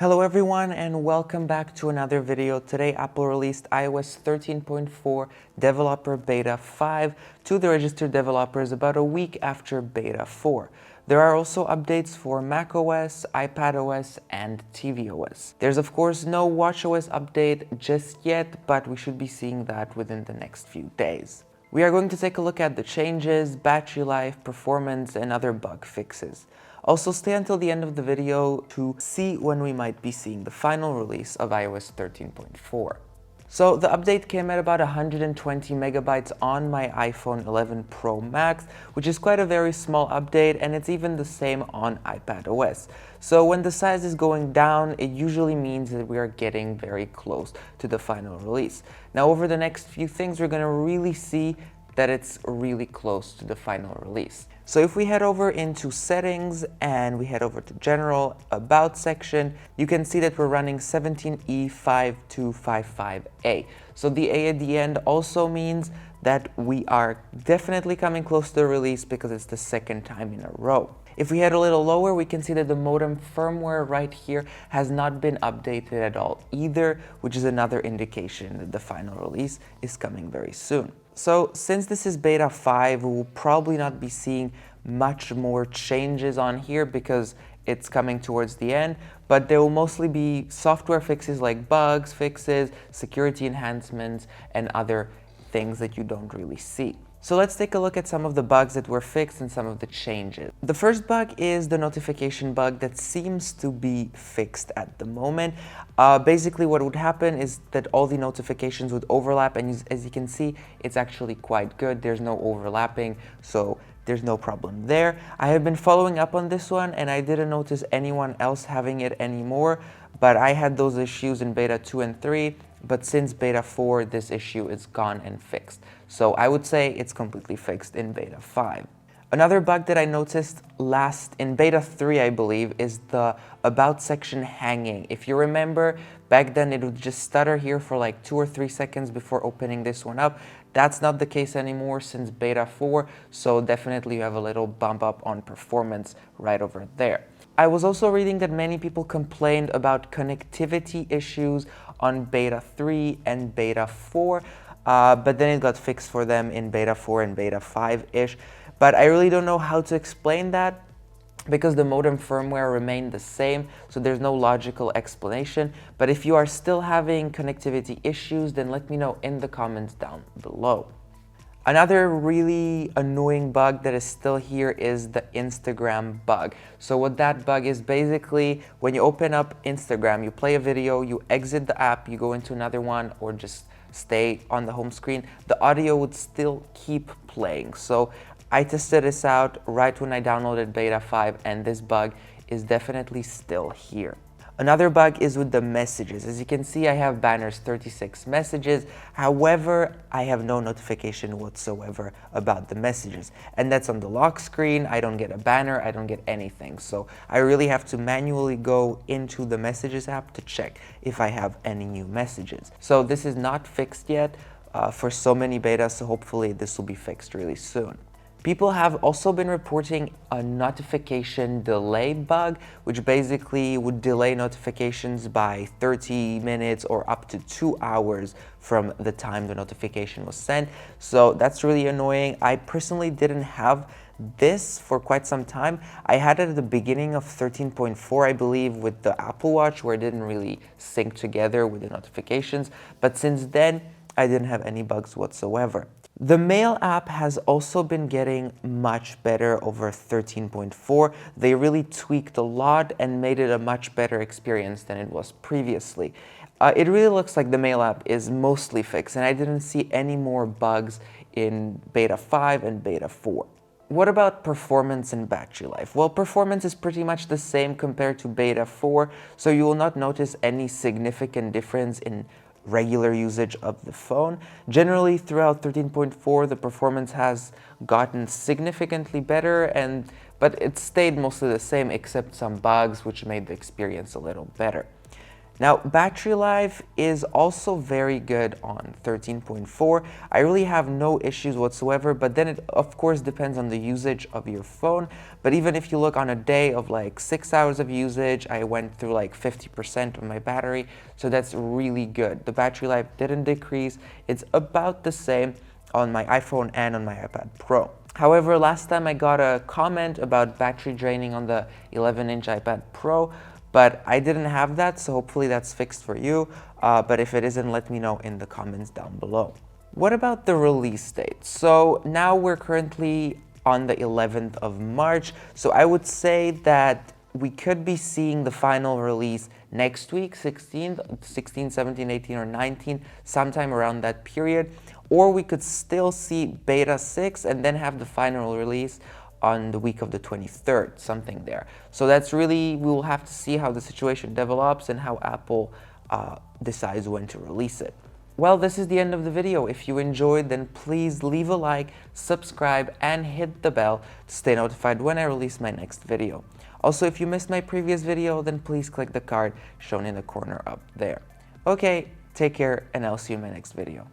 Hello everyone and welcome back to another video. Today Apple released iOS 13.4 Developer Beta 5 to the registered developers about a week after Beta 4. There are also updates for macOS, iPadOS, and tvOS. There's of course no watchOS update just yet, but we should be seeing that within the next few days. We are going to take a look at the changes, battery life, performance, and other bug fixes. Also, stay until the end of the video to see when we might be seeing the final release of iOS 13.4. So the update came at about 120 megabytes on my iPhone 11 Pro Max, which is quite a very small update, and it's even the same on iPadOS. So when the size is going down, it usually means that we are getting very close to the final release. Now over the next few things, we're going to really see that it's really close to the final release. So if we head over into settings and we head over to general about section, you can see that we're running 17E5255A. So the A at the end also means that we are definitely coming close to the release because it's the second time in a row. If we head a little lower, we can see that the modem firmware right here has not been updated at all either, which is another indication that the final release is coming very soon. So since this is beta 5, we will probably not be seeing much more changes on here because it's coming towards the end, but there will mostly be software fixes like bugs fixes, security enhancements, and other things that you don't really see. So let's take a look at some of the bugs that were fixed and some of the changes. The first bug is the notification bug that seems to be fixed at the moment. Basically what would happen is that all the notifications would overlap, and as you can see, it's actually quite good. There's no overlapping, so there's no problem there. I have been following up on this one and I didn't notice anyone else having it anymore, but I had those issues in beta 2 and 3. But since beta 4, this issue is gone and fixed. So I would say it's completely fixed in beta 5. Another bug that I noticed in beta 3, I believe, is the about section hanging. If you remember, back then it would just stutter here for like 2 or 3 seconds before opening this one up. That's not the case anymore since beta 4, so definitely you have a little bump up on performance right over there. I was also reading that many people complained about connectivity issues on beta 3 and beta 4, but then it got fixed for them in beta 4 and beta 5-ish. But I really don't know how to explain that because the modem firmware remained the same, so there's no logical explanation. But if you are still having connectivity issues, then let me know in the comments down below. Another really annoying bug that is still here is the Instagram bug. So what that bug is basically, when you open up Instagram, you play a video, you exit the app, you go into another one, or just stay on the home screen, the audio would still keep playing. So I tested this out right when I downloaded beta 5, and this bug is definitely still here. Another bug is with the messages. As you can see, I have banners 36 messages. However, I have no notification whatsoever about the messages. And that's on the lock screen. I don't get a banner. I don't get anything. So I really have to manually go into the messages app to check if I have any new messages. So this is not fixed yet for so many betas. So hopefully this will be fixed really soon. People have also been reporting a notification delay bug, which basically would delay notifications by 30 minutes or up to 2 hours from the time the notification was sent. So that's really annoying. I personally didn't have this for quite some time. I had it at the beginning of 13.4, I believe, with the Apple Watch, where it didn't really sync together with the notifications. But since then, I didn't have any bugs whatsoever. The Mail app has also been getting much better over 13.4. They really tweaked a lot and made it a much better experience than it was previously. It really looks like the Mail app is mostly fixed, and I didn't see any more bugs in beta 5 and beta 4. What about performance and battery life? Well, performance is pretty much the same compared to beta 4, so you will not notice any significant difference in regular usage of the phone. Generally, throughout 13.4, the performance has gotten significantly better, but it stayed mostly the same except some bugs which made the experience a little better. Now, battery life is also very good on 13.4. I really have no issues whatsoever, but then it of course depends on the usage of your phone. But even if you look on a day of like 6 hours of usage, I went through like 50% of my battery, so that's really good. The battery life didn't decrease. It's about the same on my iPhone and on my iPad Pro. However, last time I got a comment about battery draining on the 11-inch iPad Pro, but I didn't have that, so hopefully that's fixed for you. But if it isn't, let me know in the comments down below. What about the release date? So now we're currently on the 11th of March, so I would say that we could be seeing the final release next week, 16th, 16, 17, 18, or 19, sometime around that period. Or we could still see beta 6 and then have the final release on the week of the 23rd, something there. So that's really, we will have to see how the situation develops and how Apple decides when to release it. Well, this is the end of the video. If you enjoyed, then please leave a like, subscribe, and hit the bell to stay notified when I release my next video. Also, if you missed my previous video, then please click the card shown in the corner up there. Okay, take care, and I'll see you in my next video.